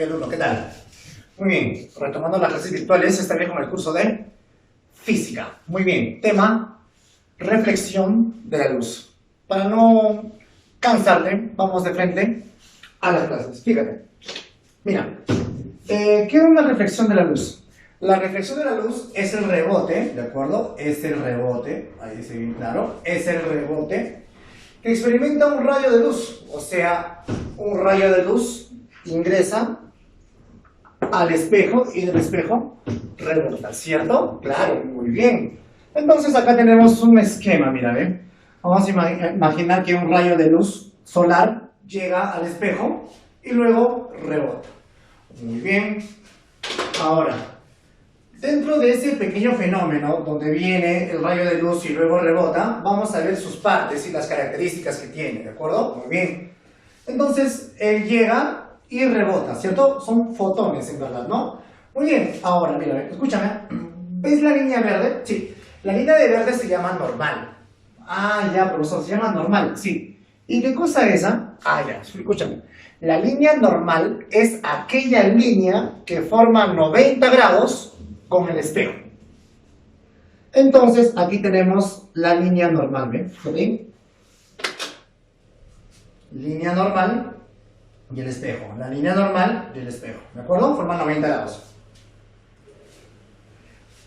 Soy alumno, ¿qué tal? Muy bien, retomando las clases virtuales, esta vez con el curso de física. Muy bien, tema, reflexión de la luz. Para no cansarte, vamos de frente a las clases. Fíjate, mira, ¿qué es una reflexión de la luz? La reflexión de la luz es el rebote, ¿de acuerdo? Es el rebote, ahí dice bien claro, es el rebote que experimenta un rayo de luz. O sea, un rayo de luz ingresa al espejo y del espejo rebota, ¿cierto? Claro, muy bien. Entonces acá tenemos un esquema, mira, ¿ve? Vamos a imaginar que un rayo de luz solar llega al espejo y luego rebota. Muy bien. Ahora, dentro de ese pequeño fenómeno donde viene el rayo de luz y luego rebota, vamos a ver sus partes y las características que tiene, ¿de acuerdo? Muy bien. Entonces, él llega y rebota, ¿cierto? Son fotones en verdad, ¿no? Muy bien, ahora, mira, escúchame. ¿Ves la línea verde? Sí. La línea de verde se llama normal. Ah, ya, profesor, se llama normal, sí. ¿Y qué cosa es esa? Ah, ya, escúchame. La línea normal es aquella línea que forma 90 grados con el espejo. Entonces, aquí tenemos la línea normal, ¿ven? ¿Sí? Línea normal y el espejo. La línea normal y el espejo. ¿De acuerdo? Forman 90 grados.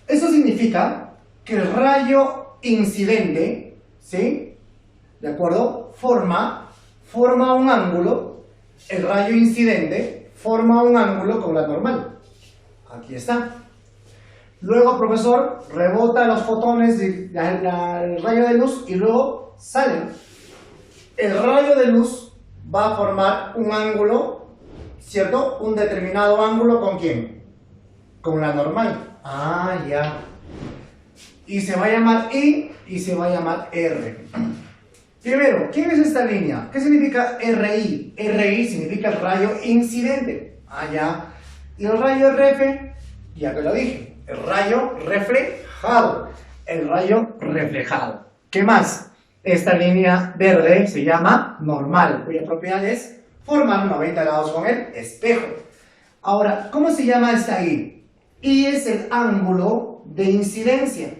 Eso significa que el rayo incidente, ¿sí? ¿De acuerdo? Forma un ángulo. El rayo incidente forma un ángulo con la normal. Aquí está. Luego, profesor, rebota los fotones del rayo de luz y luego salen. El rayo de luz va a formar un ángulo, ¿cierto? Un determinado ángulo, ¿con quién? Con la normal. Ah, ya. Y se va a llamar I y se va a llamar R. Primero, ¿qué es esta línea? ¿Qué significa RI? RI significa el rayo incidente. Ah, ya. Y el rayo RF, ya que lo dije, el rayo reflejado. El rayo reflejado. ¿Qué más? Esta línea verde se llama normal, cuya propiedad es formar 90 grados con el espejo. Ahora, ¿cómo se llama esta I? I es el ángulo de incidencia.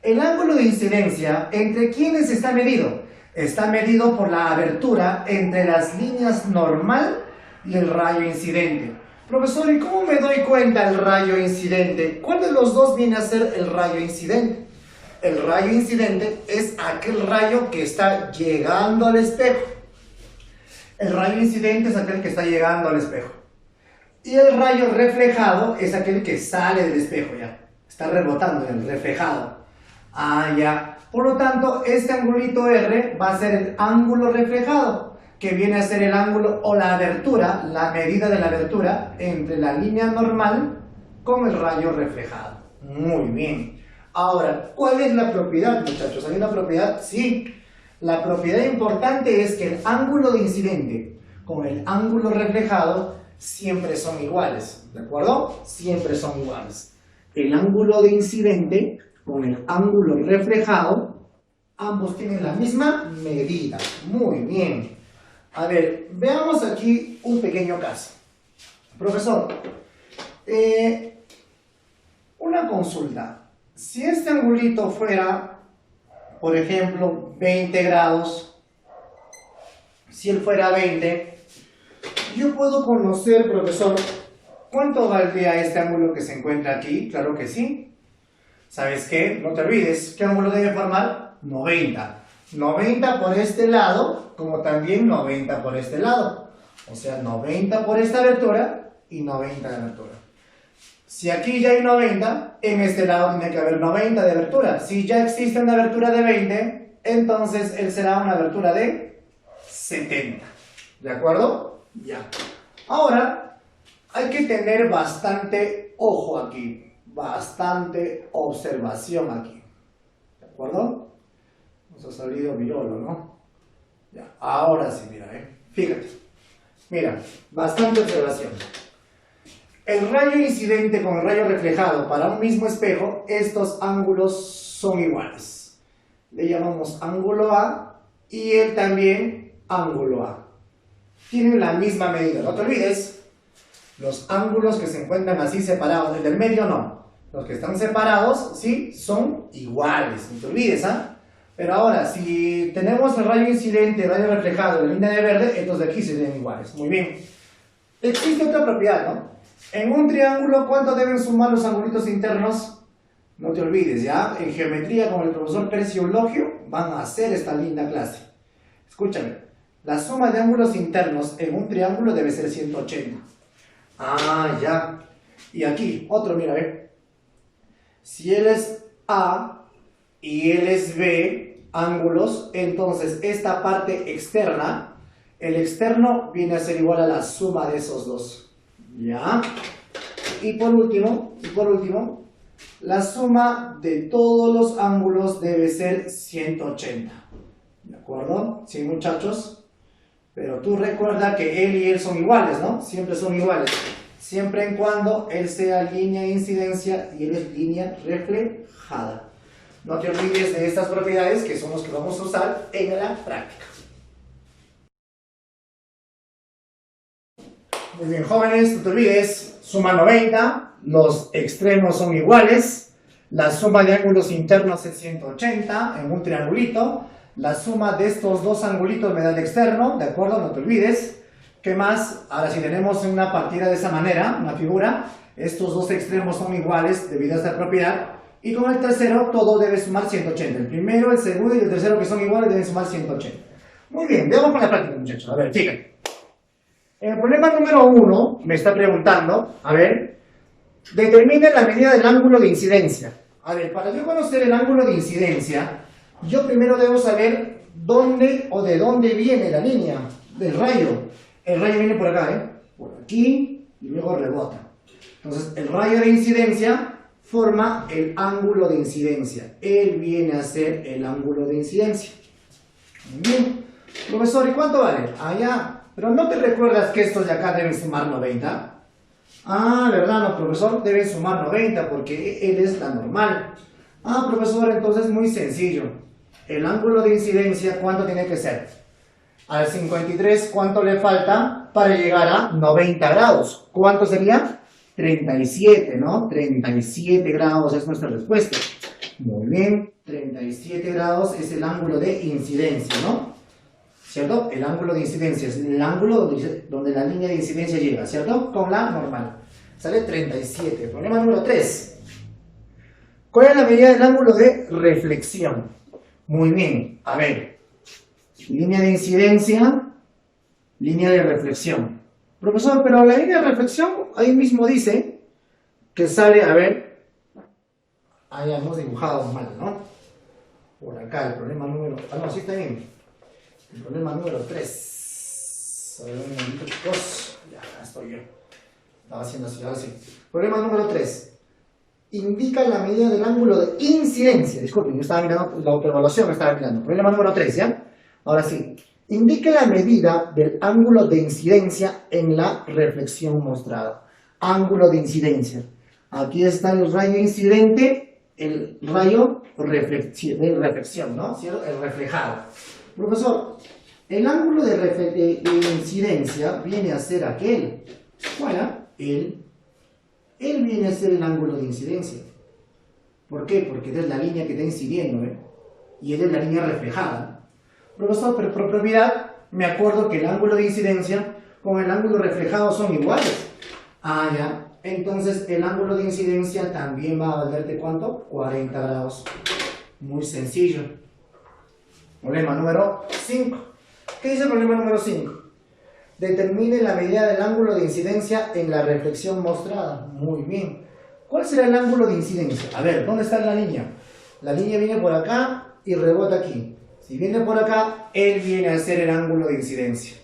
El ángulo de incidencia, ¿entre quiénes está medido? Está medido por la abertura entre las líneas normal y el rayo incidente. Profesor, ¿y cómo me doy cuenta del rayo incidente? ¿Cuál de los dos viene a ser el rayo incidente? El rayo incidente es aquel rayo que está llegando al espejo. El rayo incidente es aquel que está llegando al espejo. Y el rayo reflejado es aquel que sale del espejo ya. Está rebotando en el reflejado. Ah, ya. Por lo tanto, este angulito R va a ser el ángulo reflejado, que viene a ser el ángulo o la abertura, la medida de la abertura entre la línea normal con el rayo reflejado. Muy bien. Ahora, ¿cuál es la propiedad, muchachos? ¿Hay una propiedad? Sí. La propiedad importante es que el ángulo de incidente con el ángulo reflejado siempre son iguales, ¿de acuerdo? Siempre son iguales. El ángulo de incidente con el ángulo reflejado, ambos tienen la misma medida. Muy bien. A ver, veamos aquí un pequeño caso. Profesor, una consulta. Si este angulito fuera, por ejemplo, 20 grados, si él fuera 20, yo puedo conocer, profesor, ¿cuánto valdría este ángulo que se encuentra aquí? Claro que sí. ¿Sabes qué? No te olvides, ¿qué ángulo debe formar? 90. 90 por este lado, como también 90 por este lado. O sea, 90 por esta abertura y 90 de abertura. Si aquí ya hay 90, en este lado tiene que haber 90 de abertura. Si ya existe una abertura de 20, entonces él será una abertura de 70. ¿De acuerdo? Ya. Ahora, hay que tener bastante ojo aquí. Bastante observación aquí. ¿De acuerdo? Nos ha salido virolo, ¿no? Ya. Ahora sí, mira, fíjate. Mira, bastante observación. El rayo incidente con el rayo reflejado para un mismo espejo, estos ángulos son iguales. Le llamamos ángulo A y él también ángulo A. Tienen la misma medida, no te olvides. Los ángulos que se encuentran así separados, el del medio no. Los que están separados, sí, son iguales, no te olvides, ¿ah? Pero ahora, si tenemos el rayo incidente, el rayo reflejado, la línea de verde, estos de aquí serían iguales. Muy bien. Existe otra propiedad, ¿no? En un triángulo, ¿cuánto deben sumar los angulitos internos? No te olvides, ¿ya? En geometría, con el profesor Percio Eulogio, van a hacer esta linda clase. Escúchame, la suma de ángulos internos en un triángulo debe ser 180. Ah, ya. Y aquí, otro, mira, ve. Si él es A y él es B, ángulos, entonces esta parte externa, el externo viene a ser igual a la suma de esos dos. ¿Ya? Y por último, la suma de todos los ángulos debe ser 180. ¿De acuerdo? Sí, muchachos. Pero tú recuerda que él y él son iguales, ¿no? Siempre son iguales. Siempre en cuando él sea línea de incidencia y él es línea reflejada. No te olvides de estas propiedades que son las que vamos a usar en la práctica. Muy bien, jóvenes, no te olvides, suma 90, los extremos son iguales, la suma de ángulos internos es 180 en un triangulito, la suma de estos dos angulitos me da el externo, ¿de acuerdo? No te olvides. ¿Qué más? Ahora, si tenemos una partida de esa manera, una figura, estos dos extremos son iguales debido a esta propiedad, y con el tercero todo debe sumar 180. El primero, el segundo y el tercero, que son iguales, deben sumar 180. Muy bien, veamos con la práctica, muchachos. A ver, fíjate. En el problema número 1 me está preguntando, a ver, determine la medida del ángulo de incidencia. A ver, para yo conocer el ángulo de incidencia, yo primero debo saber dónde o de dónde viene la línea del rayo. El rayo viene por acá, ¿eh? Por aquí y luego rebota. Entonces, el rayo de incidencia forma el ángulo de incidencia. Él viene a ser el ángulo de incidencia. Muy bien. Profesor, ¿y cuánto vale? Allá. Pero ¿no te recuerdas que estos de acá deben sumar 90? Ah, ¿verdad? No, profesor, deben sumar 90 porque él es la normal. Ah, profesor, entonces muy sencillo. El ángulo de incidencia, ¿cuánto tiene que ser? Al 53, ¿cuánto le falta para llegar a 90 grados? ¿Cuánto sería? 37, ¿no? 37 grados es nuestra respuesta. Muy bien, 37 grados es el ángulo de incidencia, ¿no? ¿Cierto? El ángulo de incidencia es el ángulo donde la línea de incidencia llega, ¿cierto? Con la normal. Sale 37. Problema número 3. ¿Cuál es la medida del ángulo de reflexión? Muy bien, a ver. Línea de incidencia, línea de reflexión. Profesor, pero la línea de reflexión ahí mismo dice que sale, a ver, ahí hemos dibujado mal, ¿no? Por acá, el problema número... Ah, no, sí está bien. El problema número 3. A ver, un momentito, chicos. Ya, acá estoy yo. Estaba haciendo así, ahora sí. Problema número 3. Indica la medida del ángulo de incidencia. Disculpen, yo estaba mirando la autoevaluación, me estaba mirando. Problema número 3, ¿ya? Ahora sí. Indique la medida del ángulo de incidencia en la reflexión mostrada. Ángulo de incidencia. Aquí está el rayo incidente, el rayo de reflexión, ¿no? ¿Cierto? El reflejado. Profesor, el ángulo de incidencia viene a ser aquel. ¿Cuál? Él viene a ser el ángulo de incidencia. ¿Por qué? Porque es la línea que está incidiendo, ¿eh? Y él es la línea reflejada. Profesor, pero por propiedad me acuerdo que el ángulo de incidencia con el ángulo reflejado son iguales. Ah, ya. Entonces el ángulo de incidencia también va a valerte ¿cuánto? 40 grados. Muy sencillo. Problema número 5. ¿Qué dice el problema número 5? Determine la medida del ángulo de incidencia en la reflexión mostrada. Muy bien. ¿Cuál será el ángulo de incidencia? A ver, ¿dónde está la línea? La línea viene por acá y rebota aquí. Si viene por acá, él viene a ser el ángulo de incidencia.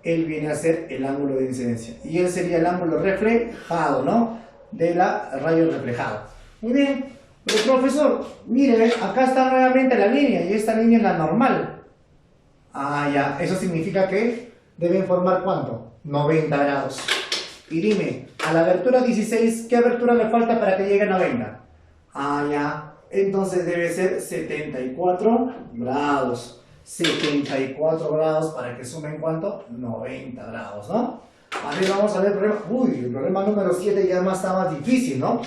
Él viene a ser el ángulo de incidencia. Y él sería el ángulo reflejado, ¿no? De la rayo reflejado. Muy bien. Pero profesor, mire, acá está nuevamente la línea y esta línea es la normal. Ah, ya. Eso significa que deben formar ¿cuánto? 90 grados. Y dime, a la abertura 16, ¿qué abertura le falta para que llegue a 90? Ah, ya. Entonces debe ser 74 grados. 74 grados para que sumen ¿cuánto? 90 grados, ¿no? A ver, vamos a ver el problema. Uy, el problema número 7 ya está más difícil, ¿no?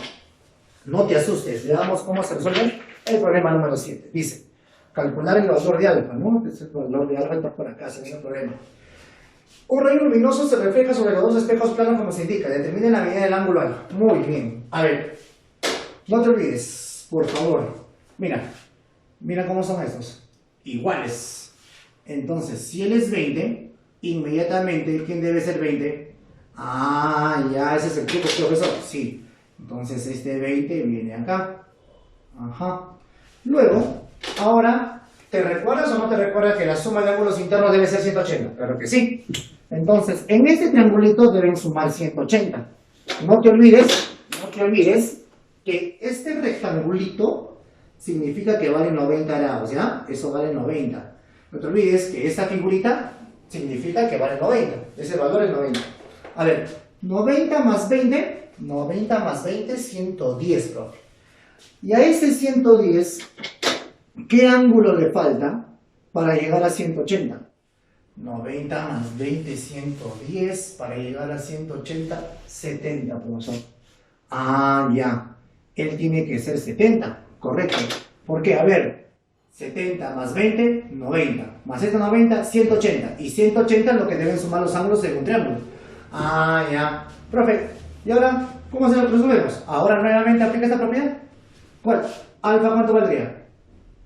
No te asustes, veamos cómo se resuelve el problema número 7. Dice, calcular el valor de alfa, ¿no? El valor de alfa está por acá, sin ningún problema. Un rayo luminoso se refleja sobre los dos espejos planos como se indica. Determine la medida del ángulo alfa. Muy bien. A ver, no te olvides, por favor. Mira cómo son estos. Iguales. Entonces, si él es 20, inmediatamente, ¿quién debe ser 20? Ah, ya, ese es el truco, profesor. Sí. Entonces, este 20 viene acá. Ajá. Luego, ahora, ¿te recuerdas o no te recuerdas que la suma de ángulos internos debe ser 180? Claro que sí. Entonces, en este triangulito deben sumar 180. No te olvides que este rectangulito significa que vale 90 grados, ¿ya? Eso vale 90. No te olvides que esta figurita significa que vale 90. Ese valor es 90. A ver, 90 más 20, 110, profe. Y a ese 110, ¿qué ángulo le falta para llegar a 180? 90 más 20, 110, para llegar a 180, 70, profesor. Ah, ya. Él tiene que ser 70, correcto. ¿Por qué? A ver, 70 más 20, 90. Más esto 90, 180. Y 180 es lo que deben sumar los ángulos de un triángulo. Ah, ya. Profe, ¿y ahora cómo se lo resolvemos? Ahora nuevamente aplica esta propiedad. ¿Cuál? ¿Alfa cuánto valdría?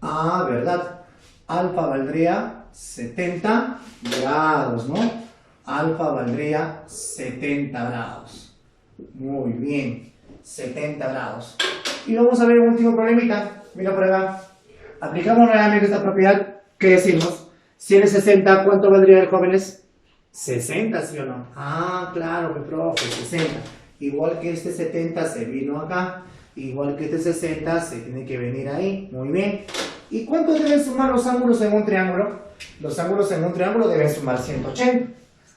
Ah, ¿verdad? Alfa valdría 70 grados, ¿no? Alfa valdría 70 grados. Muy bien, 70 grados. Y vamos a ver un último problemita. Mira por acá. Aplicamos nuevamente esta propiedad. ¿Qué decimos? Si él es 60, ¿cuánto valdría el jóvenes? 60, ¿sí o no? Ah, claro, que profe, 60. Igual que este 70 se vino acá. Igual que este 60 se tiene que venir ahí. Muy bien. ¿Y cuánto deben sumar los ángulos en un triángulo? Los ángulos en un triángulo deben sumar 180.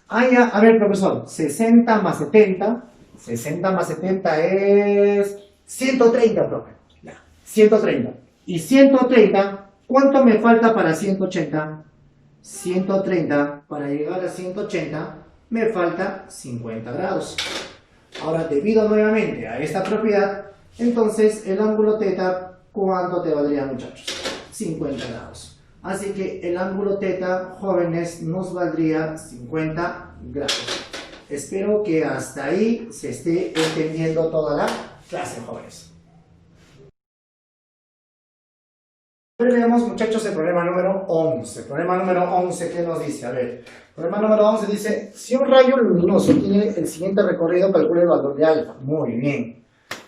Ah, ya. A ver, profesor. 60 más 70. 60 más 70 es 130, profe. Ya. 130. Y 130, ¿cuánto me falta para 180? 130, para llegar a 180, me falta 50 grados. Ahora, debido nuevamente a esta propiedad, entonces el ángulo teta, ¿cuánto te valdría, muchachos? 50 grados. Así que el ángulo teta, jóvenes, nos valdría 50 grados. Espero que hasta ahí se esté entendiendo toda la clase, jóvenes. Ahora veamos, muchachos, el problema número 11. Problema número 11, ¿qué nos dice? A ver, problema número 11 dice, si un rayo luminoso tiene el siguiente recorrido, calcule el valor de alfa. Muy bien.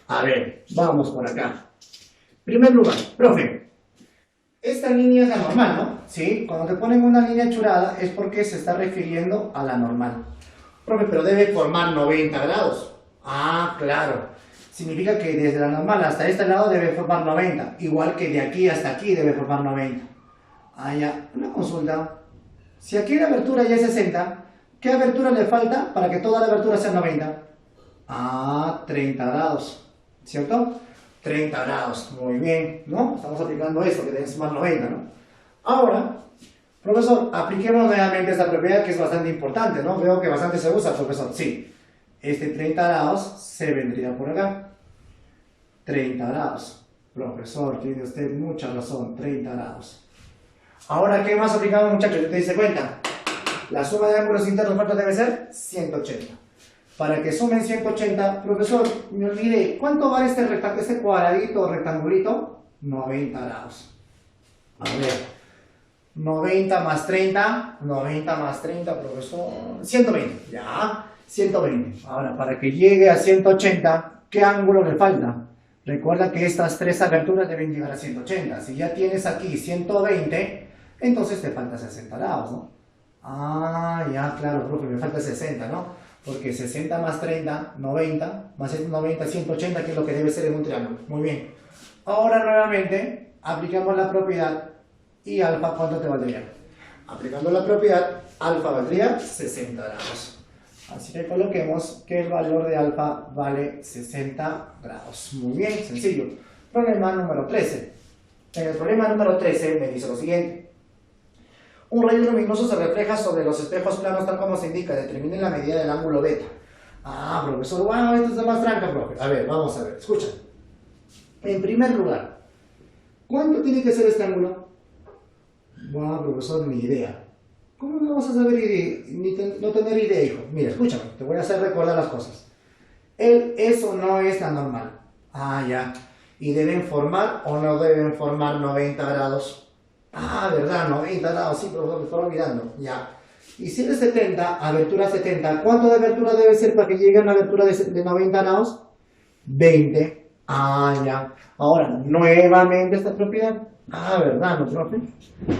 A ver, vamos por acá. Primer lugar, profe, esta línea es la normal, ¿no? Sí, cuando te ponen una línea churada es porque se está refiriendo a la normal. Profe, pero debe formar 90 grados. Ah, claro. Significa que desde la normal hasta este lado debe formar 90. Igual que de aquí hasta aquí debe formar 90. Ah, ya. Una consulta. Si aquí la abertura ya es 60, ¿qué abertura le falta para que toda la abertura sea 90? Ah, 30 grados. ¿Cierto? 30 grados. Muy bien, ¿no? Estamos aplicando esto, que debe sumar 90, ¿no? Ahora, profesor, apliquemos nuevamente esta propiedad que es bastante importante, ¿no? Veo que bastante se usa, profesor. Sí. Este 30 grados se vendría por acá. 30 grados. Profesor, tiene usted mucha razón. 30 grados. Ahora, ¿qué más aplicamos, muchachos? ¿Te diste cuenta? La suma de ángulos internos, ¿cuánto debe ser? 180. Para que sumen 180, profesor, me olvidé. ¿Cuánto vale este cuadradito o rectangulito? 90 grados. A ver. 90 más 30. 90 más 30, profesor. 120. Ya. 120. Ahora, para que llegue a 180, ¿qué ángulo le falta? Recuerda que estas tres aberturas deben llegar a 180. Si ya tienes aquí 120, entonces te falta 60 grados, ¿no? Ah, ya, claro, profe, me falta 60, ¿no? Porque 60 más 30, 90, más 90, 180, que es lo que debe ser en un triángulo. Muy bien. Ahora, nuevamente, aplicamos la propiedad y alfa, ¿cuánto te valdría? Aplicando la propiedad, alfa valdría 60 grados. Así que coloquemos que el valor de alfa vale 60 grados. Muy bien, sencillo. Problema número 13. En el problema número 13 me dice lo siguiente. Un rayo luminoso se refleja sobre los espejos planos tal como se indica. Determinen la medida del ángulo beta. Ah, profesor, wow, esto es más tranca, profe. A ver, vamos a ver, escucha. En primer lugar, ¿cuánto tiene que ser este ángulo? Wow, profesor, ni idea. ¿Cómo no vas a saber no tener idea, hijo? Mira, escúchame, te voy a hacer recordar las cosas. Eso no es la normal. Ah, ya. ¿Y deben formar o no deben formar 90 grados? Ah, ¿verdad? 90 grados, sí, profesor, me estaba olvidando. Ya. Y si es de 70, abertura 70, ¿cuánto de abertura debe ser para que llegue a una abertura de 90 grados? 20. Ah, ya. Ahora, nuevamente esta propiedad. Ah, ¿verdad, no, profe?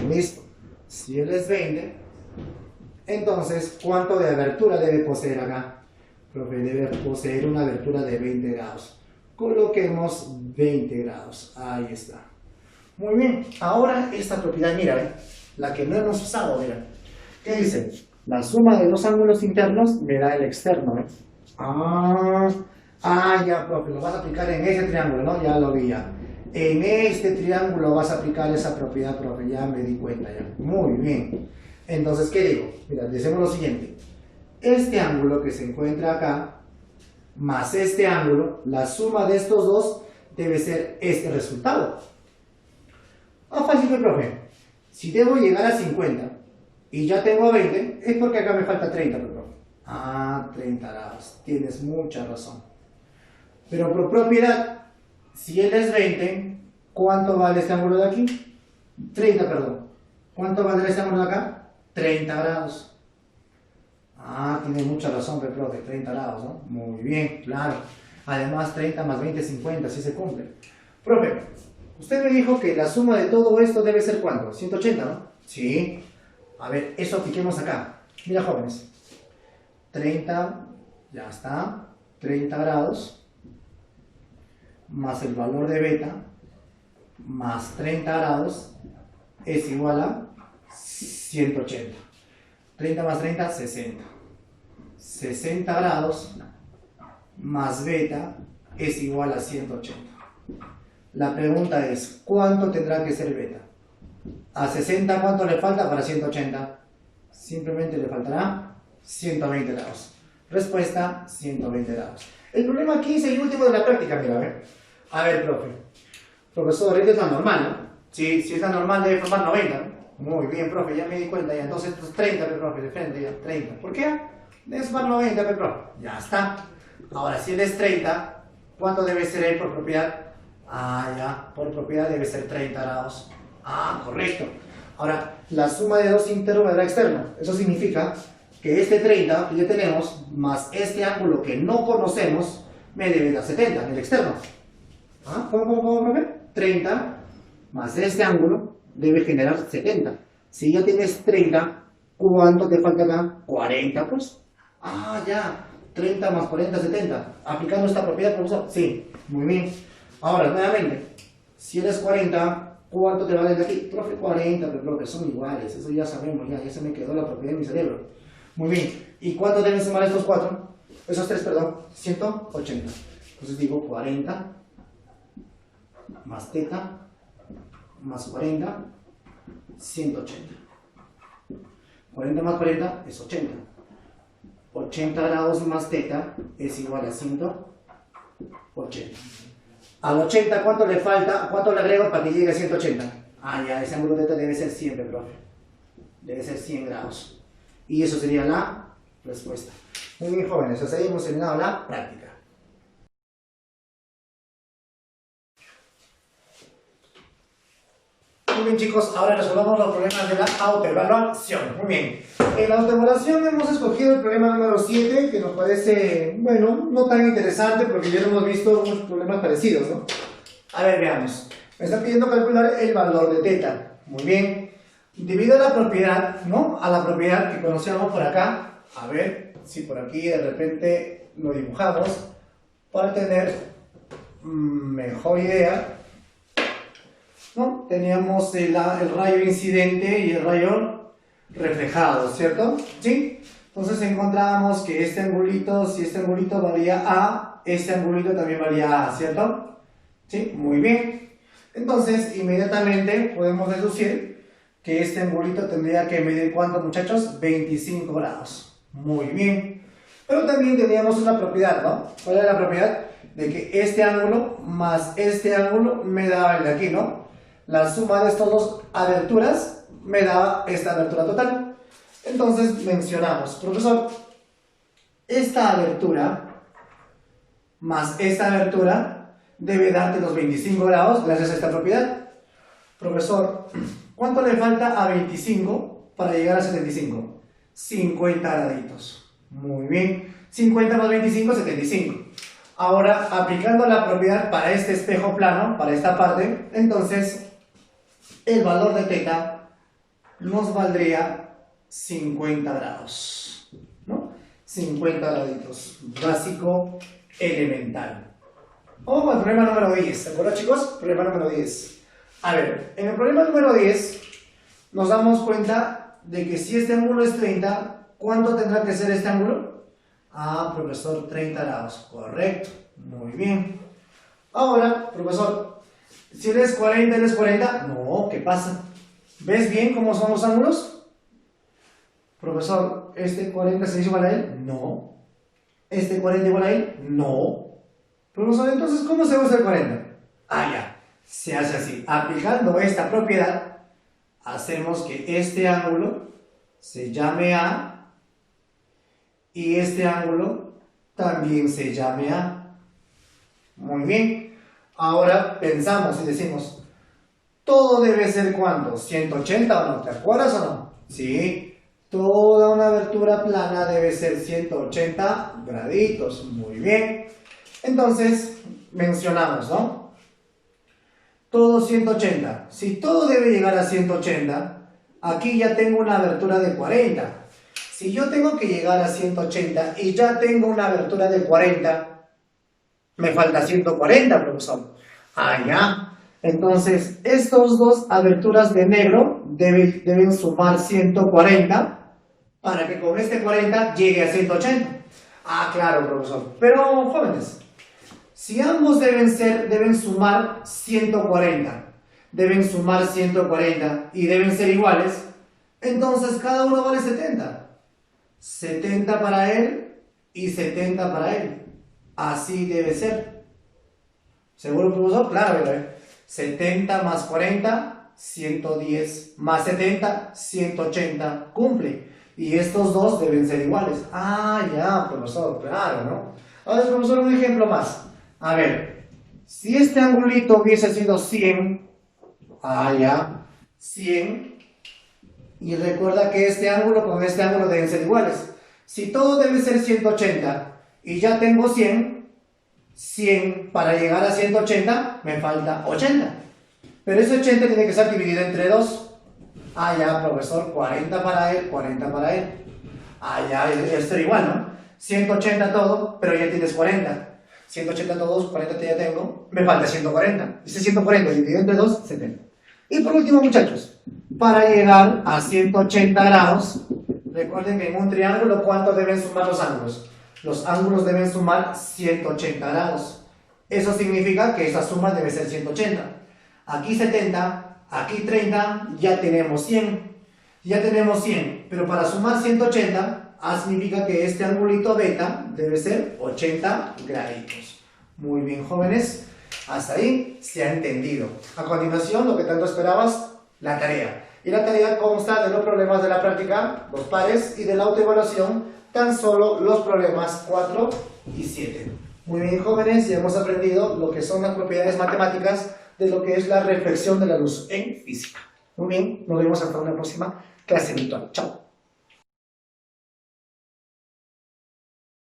Listo. Si él es 20, entonces, ¿cuánto de abertura debe poseer acá? Profe, debe poseer una abertura de 20 grados. Coloquemos 20 grados. Ahí está. Muy bien. Ahora esta propiedad, mira, ¿ve? La que no hemos usado, mira. ¿Qué dice? La suma de dos ángulos internos me da el externo, ¿eh? Ya, profe, lo vas a aplicar en ese triángulo, ¿no? Ya lo vi ya. En este triángulo vas a aplicar esa propiedad, profe, ya me di cuenta ya. Muy bien. Entonces, ¿qué digo? Mira, decimos lo siguiente. Este ángulo que se encuentra acá, más este ángulo, la suma de estos dos debe ser este resultado. Fácil, profe. Si debo llegar a 50 y ya tengo 20, es porque acá me falta 30, profe. 30 grados. Tienes mucha razón. Pero por propiedad, si él es 20, ¿cuánto vale este ángulo de aquí? 30, perdón. ¿Cuánto vale este ángulo de acá? 30 grados. Tiene mucha razón, profe, 30 grados, ¿no? Muy bien, claro. Además, 30 más 20 es 50, así se cumple. Profe, usted me dijo que la suma de todo esto debe ser ¿cuánto? 180, ¿no? Sí. A ver, eso apliquemos acá. Mira, jóvenes. 30, ya está. 30 grados. Más el valor de beta. Más 30 grados. Es igual a 180. 30 más 30, 60. 60 grados más beta es igual a 180. La pregunta es, ¿cuánto tendrá que ser beta? A 60, ¿cuánto le falta para 180? Simplemente le faltará 120 grados. Respuesta, 120 grados. El problema aquí es el último de la práctica, mira, a ver. A ver, profe. Profesor, esta es la normal, ¿no? Sí, si es la normal debe formar 90, ¿no? Muy bien, profe, ya me di cuenta, ya. Entonces, 30, profe, de frente, ya, 30. ¿Por qué? Debe sumar 90, profe. Ya está. Ahora, si él es 30, ¿cuánto debe ser él por propiedad? Ya, por propiedad debe ser 30 grados. Correcto. Ahora, la suma de dos internos me dará externo. Eso significa que este 30 que ya tenemos, más este ángulo que no conocemos, me debe dar 70 en el externo. ¿Cómo, profe? 30 más este ángulo debe generar 70. Si ya tienes 30, ¿cuánto te falta acá? 40, pues. Ya. 30 más 40, 70. ¿Aplicando esta propiedad, profesor? Sí. Muy bien. Ahora, nuevamente. Si eres 40, ¿cuánto te vale de aquí? Profe, 40, pero profe, son iguales. Eso ya sabemos, ya se me quedó la propiedad en mi cerebro. Muy bien. ¿Y cuánto deben sumar estos 4? Esos 3, perdón. 180. Entonces digo 40 más teta más 40, 180. 40 más 40 es 80. 80 grados más teta es igual a 180. Al 80, ¿cuánto le falta? ¿Cuánto le agrego para que llegue a 180? Ya, ese ángulo teta debe ser siempre, profe. Debe ser 100 grados. Y eso sería la respuesta. Muy bien, jóvenes, hasta ahí hemos terminado la práctica. Muy bien, chicos, ahora resolvamos los problemas de la autoevaluación. Muy bien. En la autoevaluación hemos escogido el problema número 7, que nos parece, bueno, no tan interesante porque ya lo hemos visto unos problemas parecidos, ¿no? A ver, veamos. Me está pidiendo calcular el valor de teta. Muy bien. Debido a la propiedad, ¿no? A la propiedad que conocíamos por acá, a ver si por aquí de repente lo dibujamos para tener mejor idea. ¿No? Teníamos el rayo incidente y el rayo reflejado, ¿cierto? ¿Sí? Entonces encontrábamos que este angulito, si este angulito valía A, este angulito también valía A, ¿cierto? ¿Sí? Muy bien. Entonces, inmediatamente podemos deducir que este angulito tendría que medir ¿cuánto, muchachos? 25 grados. Muy bien. Pero también teníamos una propiedad, ¿no? ¿Cuál era la propiedad? De que este ángulo más este ángulo me daba el de aquí, ¿no? La suma de estas dos aberturas me daba esta abertura total. Entonces mencionamos, profesor, esta abertura más esta abertura debe darte los 25 grados gracias a esta propiedad. Profesor, ¿cuánto le falta a 25 para llegar a 75? 50 graditos. Muy bien. 50 más 25, 75. Ahora, aplicando la propiedad para este espejo plano, para esta parte, entonces el valor de θ nos valdría 50 grados, ¿no? 50 graditos. Básico, elemental. Vamos al problema número 10. ¿De acuerdo, chicos? Problema número 10. A ver, en el problema número 10 nos damos cuenta de que si este ángulo es 30, ¿cuánto tendrá que ser este ángulo? Ah, profesor, 30 grados. Correcto. Muy bien. Ahora, profesor, si él es 40, él es 40. No, ¿qué pasa? ¿Ves bien cómo son los ángulos? Profesor, ¿este 40 se dice igual a él? No. ¿Este 40 igual a él? No. Profesor, entonces, ¿cómo se usa el 40? Ah, ya. Se hace así. Aplicando esta propiedad, hacemos que este ángulo se llame A y este ángulo también se llame A. Muy bien. Ahora pensamos y decimos, todo debe ser ¿cuánto? ¿180 o no? ¿Te acuerdas o no? Sí. Toda una abertura plana debe ser 180 graditos. Muy bien. Entonces, mencionamos, ¿no? Todo 180. Si todo debe llegar a 180, aquí ya tengo una abertura de 40. Si yo tengo que llegar a 180 y ya tengo una abertura de 40, me falta 140, profesor. Ah, ya. Entonces, estos dos aberturas de negro deben sumar 140 para que con este 40 llegue a 180. Ah, claro, profesor. Pero, jóvenes, si ambos deben sumar 140, deben sumar 140 y deben ser iguales, entonces cada uno vale 70. 70 para él y 70 para él. Así debe ser. ¿Seguro, profesor? Claro, ¿verdad? 70 más 40, 110. Más 70, 180. Cumple. Y estos dos deben ser iguales. Ah, ya, profesor, claro, ¿no? Ahora, profesor, un ejemplo más. A ver, si este angulito hubiese sido 100, ah, ya, 100, y recuerda que este ángulo con este ángulo deben ser iguales. Si todo debe ser 180 y ya tengo 100, 100 para llegar a 180 me falta 80. Pero ese 80 tiene que ser dividido entre 2. Ah, ya, profesor, 40 para él, 40 para él. Ah, ya, esto es igual, ¿no? 180 todo, pero ya tienes 40. 180 todos, 40 ya tengo, me falta 140. Ese 140 dividido entre 2, 70. Y por último, muchachos, para llegar a 180 grados, recuerden que en un triángulo, ¿cuánto deben sumar los ángulos? Los ángulos deben sumar 180 grados. Eso significa que esa suma debe ser 180. Aquí 70, aquí 30, ya tenemos 100. Ya tenemos 100, pero para sumar 180, significa que este angulito beta debe ser 80 graditos. Muy bien, jóvenes. Hasta ahí se ha entendido. A continuación, lo que tanto esperabas, la tarea. Y la tarea consta de los problemas de la práctica, los pares, y de la autoevaluación, tan solo los problemas 4 y 7. Muy bien, jóvenes, ya hemos aprendido lo que son las propiedades matemáticas de lo que es la reflexión de la luz en física. Muy bien, nos vemos hasta una próxima clase virtual. Chao.